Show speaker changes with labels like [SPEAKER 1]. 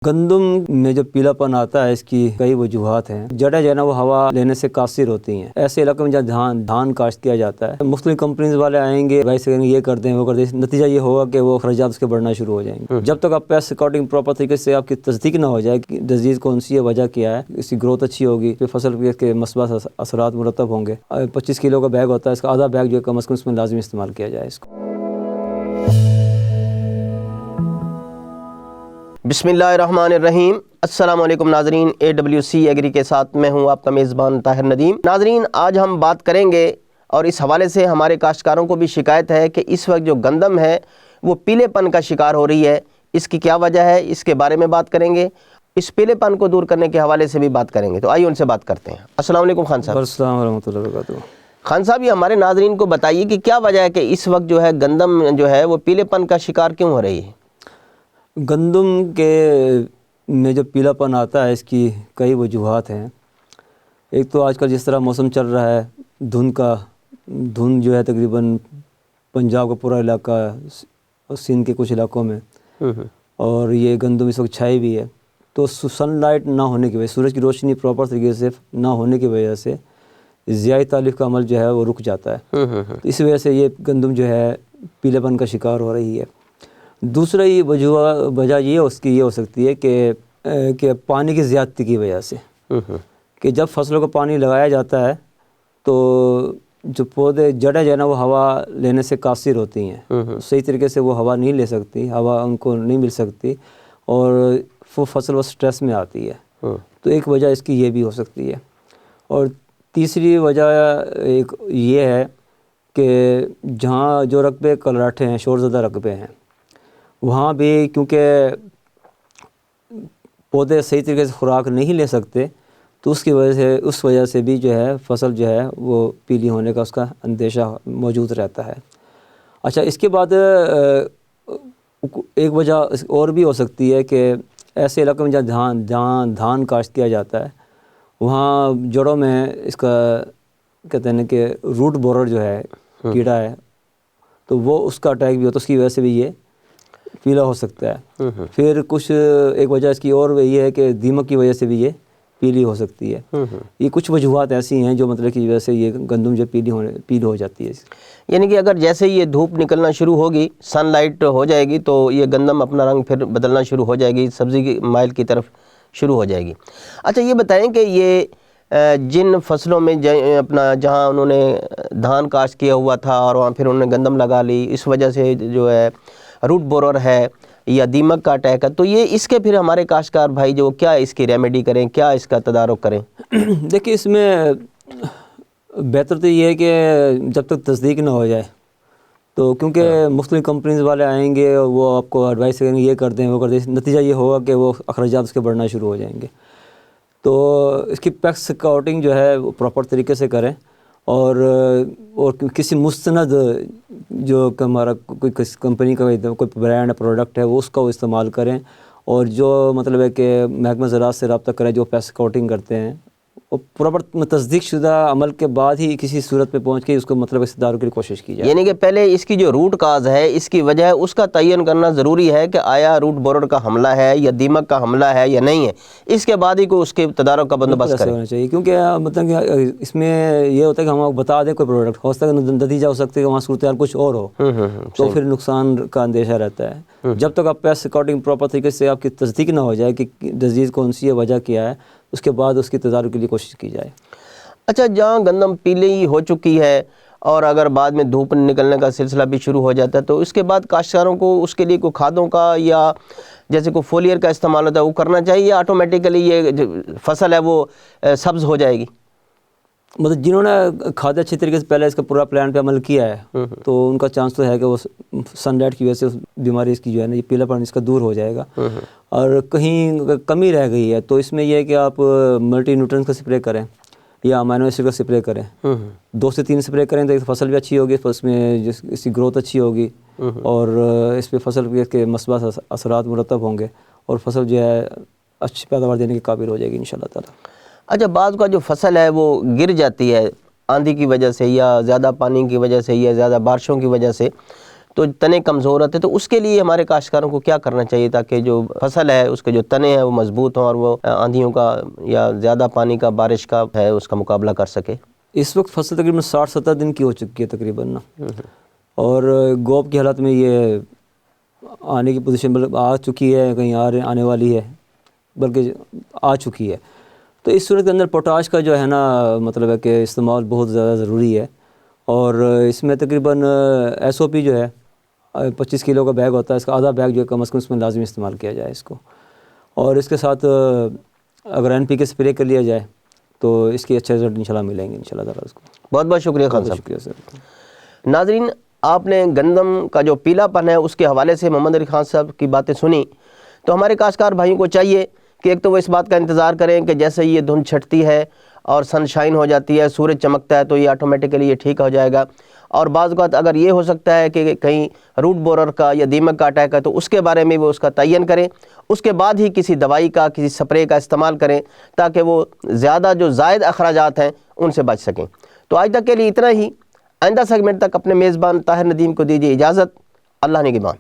[SPEAKER 1] گندم میں جو پیلاپن آتا ہے اس کی کئی وجوہات ہیں۔ جڑیں جو ہے نا وہ ہوا لینے سے قاصر ہوتی ہیں۔ ایسے علاقوں میں جہاں دھان کاشت کیا جاتا ہے، مختلف کمپنیز والے آئیں گے، یہ کر دیں وہ کر دیں، نتیجہ یہ ہوگا کہ وہ اخراجات اس کے بڑھنا شروع ہو جائیں گے۔ جب تک آپ پیسٹ اسکاؤٹنگ پراپر طریقے سے آپ کی تصدیق نہ ہو جائے کہ ڈزیز کون سی ہے، وجہ کیا ہے، اس کی گروتھ اچھی ہوگی، پھر فصل کے مثبت اثرات مرتب ہوں گے۔ 25 کلو کا بیگ ہوتا ہے، اس کا آدھا بیگ جو ہے کم از کم اس میں لازمی استعمال کیا جائے اس کو۔
[SPEAKER 2] بسم اللہ الرحمن الرحیم۔ السلام علیکم ناظرین، AWC ایگری کے ساتھ میں ہوں آپ کا میزبان طاہر ندیم۔ ناظرین، آج ہم بات کریں گے اور اس حوالے سے ہمارے کاشتکاروں کو بھی شکایت ہے کہ اس وقت جو گندم ہے وہ پیلے پن کا شکار ہو رہی ہے۔ اس کی کیا وجہ ہے، اس کے بارے میں بات کریں گے۔ اس پیلے پن کو دور کرنے کے حوالے سے بھی بات کریں گے، تو آئیے ان سے بات کرتے ہیں۔ السلام علیکم خان صاحب۔
[SPEAKER 1] السلام ورحمۃ اللہ وبرکاتہ۔
[SPEAKER 2] خان صاحب، یہ ہمارے ناظرین کو بتائیے کہ کیا وجہ ہے کہ اس وقت جو ہے گندم جو ہے وہ پیلے پن کا شکار کیوں ہو رہی ہے؟
[SPEAKER 1] گندم کے میں جو پیلا پن آتا ہے اس کی کئی وجوہات ہیں۔ ایک تو آج کل جس طرح موسم چل رہا ہے، دھند جو ہے تقریباً پنجاب کا پورا علاقہ اور سندھ کے کچھ علاقوں میں، اور یہ گندم اس وقت چھائی بھی ہے، تو سن لائٹ نہ ہونے کی وجہ سے، سورج کی روشنی پراپر طریقے سے نہ ہونے کی وجہ سے ضیائی تالیف کا عمل جو ہے وہ رک جاتا ہے۔ تو اس وجہ سے یہ گندم جو ہے پیلے پن کا شکار ہو رہی ہے۔ دوسرا یہ وجہ یہ ہو سکتی ہے کہ پانی کی زیادتی کی وجہ سے، کہ جب فصلوں کو پانی لگایا جاتا ہے تو جو پودے جڑیں جو ہے نا وہ ہوا لینے سے قاصر ہوتی ہیں، صحیح طریقے سے وہ ہوا نہیں لے سکتی، ہوا ان کو نہیں مل سکتی، اور وہ فصل وہ سٹریس میں آتی ہے۔ تو ایک وجہ اس کی یہ بھی ہو سکتی ہے۔ اور تیسری وجہ ایک یہ ہے کہ جہاں جو رقبے کلراٹھے ہیں، شور زدہ رقبے ہیں، وہاں بھی کیونکہ پودے صحیح طریقے سے خوراک نہیں لے سکتے، تو اس وجہ سے بھی جو ہے فصل جو ہے وہ پیلی ہونے کا اس کا اندیشہ موجود رہتا ہے۔ اچھا، اس کے بعد ایک وجہ اور بھی ہو سکتی ہے کہ ایسے علاقوں میں جہاں دھان کاشت کیا جاتا ہے، وہاں جڑوں میں اس کا کہتے ہیں کہ روٹ بورر جو ہے کیڑا ہے، تو وہ اس کا اٹیک بھی ہوتا ہے، اس کی وجہ سے بھی یہ پیلا ہو سکتا ہے۔ پھر ایک وجہ اس کی اور یہ ہے کہ دیمک کی وجہ سے بھی یہ پیلی ہو سکتی ہے۔ یہ کچھ وجوہات ایسی ہیں جو مطلب کی وجہ سے یہ گندم جو پیلی ہو جاتی ہے۔
[SPEAKER 2] یعنی کہ اگر جیسے یہ دھوپ نکلنا شروع ہوگی، سن لائٹ ہو جائے گی، تو یہ گندم اپنا رنگ پھر بدلنا شروع ہو جائے گی، سبزی کی مائل کی طرف شروع ہو جائے گی۔ اچھا، یہ بتائیں کہ یہ جن فصلوں میں جہاں انہوں نے دھان کاشت کیا ہوا تھا اور وہاں پھر انہوں نے گندم لگا لی، اس وجہ سے جو ہے روٹ بورر ہے یا دیمک کا اٹیک ہے، تو یہ اس کے پھر ہمارے کاشتکار بھائی جو کیا اس کی ریمیڈی کریں، کیا اس کا تدارک کریں؟
[SPEAKER 1] دیکھیں، اس میں بہتر تو یہ ہے کہ جب تک تصدیق نہ ہو جائے، تو کیونکہ مختلف کمپنیز والے آئیں گے، وہ آپ کو ایڈوائس کریں گے، یہ کر دیں وہ کر دیں، نتیجہ یہ ہوگا کہ وہ اخراجات اس کے بڑھنا شروع ہو جائیں گے۔ تو اس کی پیسٹ اسکاؤٹنگ جو ہے وہ پراپر طریقے سے کریں، اور کسی مستند جو ہمارا کوئی کمپنی کا کوئی برانڈ پروڈکٹ ہے وہ اس کا وہ استعمال کریں، اور جو مطلب ہے کہ محکمہ زراعت سے رابطہ کریں جو پیسٹ اسکاؤٹنگ کرتے ہیں، اور پراپر تصدیق شدہ عمل کے بعد ہی کسی صورت پہ پہنچ کے اس کو مطلب استدار کی کوشش کی جائے۔
[SPEAKER 2] یعنی کہ پہلے اس کی جو روٹ کاز ہے، اس کی وجہ ہے، اس کا تعین کرنا ضروری ہے کہ آیا روٹ بورر کا حملہ ہے یا دیمک کا حملہ ہے یا نہیں ہے، اس کے بعد ہی کوئی اس کے تدارک کا بندوبست کرے
[SPEAKER 1] ہونا چاہیے۔ کیونکہ مطلب کہ اس میں یہ ہوتا ہے کہ ہم آپ بتا دیں کوئی پروڈکٹ، ہو سکتا ہے نتیجہ ہو سکتا ہے کہ وہاں صورتحال کچھ اور ہو، تو پھر نقصان کا اندیشہ رہتا ہے۔ جب تک آپ پیسٹ اسکاؤٹنگ پراپر طریقے سے آپ کی تصدیق نہ ہو جائے کہ ڈزیز کون سی ہے، وجہ کیا ہے، اس کے بعد اس کی تدارک کے لیے کوشش کی جائے۔
[SPEAKER 2] اچھا، جہاں گندم پیلی ہو چکی ہے اور اگر بعد میں دھوپ نکلنے کا سلسلہ بھی شروع ہو جاتا ہے، تو اس کے بعد کاشتکاروں کو اس کے لیے کوئی کھادوں کا یا جیسے کوئی فولیئر کا استعمال ہوتا ہے وہ کرنا چاہیے، یا آٹومیٹیکلی یہ جو فصل ہے وہ سبز ہو جائے گی؟
[SPEAKER 1] مطلب جنہوں نے کھاد اچھی طریقے سے پہلے اس کا پورا پلان پہ عمل کیا ہے، تو ان کا چانس تو ہے کہ وہ سن لائٹ کی وجہ سے بیماری اس کی جو ہے نا یہ پیلا پن اس کا دور ہو جائے گا۔ اور کہیں کمی رہ گئی ہے تو اس میں یہ ہے کہ آپ ملٹی نیوٹرنس کا سپرے کریں یا امینو ایسڈ کا سپرے کریں، 2 سے 3 سپرے کریں تو فصل بھی اچھی ہوگی، اس میں اس کی گروتھ اچھی ہوگی، اور اس پہ فصل کے مثبت اثرات مرتب ہوں گے، اور فصل جو ہے اچھی پیداوار دینے کے قابل ہو جائے گی انشاءاللہ تعالیٰ۔
[SPEAKER 2] اچھا، بعض کا جو فصل ہے وہ گر جاتی ہے آندھی کی وجہ سے یا زیادہ پانی کی وجہ سے یا زیادہ بارشوں کی وجہ سے، تو تنے کمزور ہوتے، تو اس کے لیے ہمارے کاشتکاروں کو کیا کرنا چاہیے تاکہ جو فصل ہے اس کے جو تنے ہیں وہ مضبوط ہوں اور وہ آندھیوں کا یا زیادہ پانی کا، بارش کا ہے اس کا مقابلہ کر سکے؟
[SPEAKER 1] اس وقت فصل تقریباً 60-70 دن کی ہو چکی ہے تقریباً نا، اور گوب کی حالت میں یہ آنے کی پوزیشن مطلب آ چکی ہے، کہیں آنے والی ہے، بلکہ آ چکی ہے۔ تو اس صورت کے اندر پوٹاش کا جو ہے نا مطلب ہے کہ استعمال بہت زیادہ ضروری ہے، اور اس میں تقریباً SOP جو ہے 25 کلو کا بیگ ہوتا ہے، اس کا آدھا بیگ جو ہے کم از کم اس میں لازمی استعمال کیا جائے اس کو، اور اس کے ساتھ اگر NPK اسپرے کر لیا جائے تو اس کے اچھے رزلٹ انشاءاللہ ملیں گے انشاءاللہ تعالیٰ اس کو۔
[SPEAKER 2] بہت بہت شکریہ خان صاحب۔
[SPEAKER 1] شکریہ سر۔
[SPEAKER 2] ناظرین، آپ نے گندم کا جو پیلا پن ہے اس کے حوالے سے محمد علی خان صاحب کی باتیں سنی، تو ہمارے کاشتکار بھائیوں کو چاہیے کہ ایک تو وہ اس بات کا انتظار کریں کہ جیسے یہ دھند چھٹتی ہے اور سن شائن ہو جاتی ہے، سورج چمکتا ہے، تو یہ آٹومیٹیکلی یہ ٹھیک ہو جائے گا، اور بعض اوقات اگر یہ ہو سکتا ہے کہ کہیں روٹ بورر کا یا دیمک کا اٹیک ہے تو اس کے بارے میں وہ اس کا تعین کریں، اس کے بعد ہی کسی دوائی کا، کسی سپرے کا استعمال کریں تاکہ وہ زیادہ جو زائد اخراجات ہیں ان سے بچ سکیں۔ تو آج تک کے لیے اتنا ہی، آئندہ سیگمنٹ تک اپنے میزبان طاہر ندیم کو دیجیے اجازت۔ اللہ نگہبان۔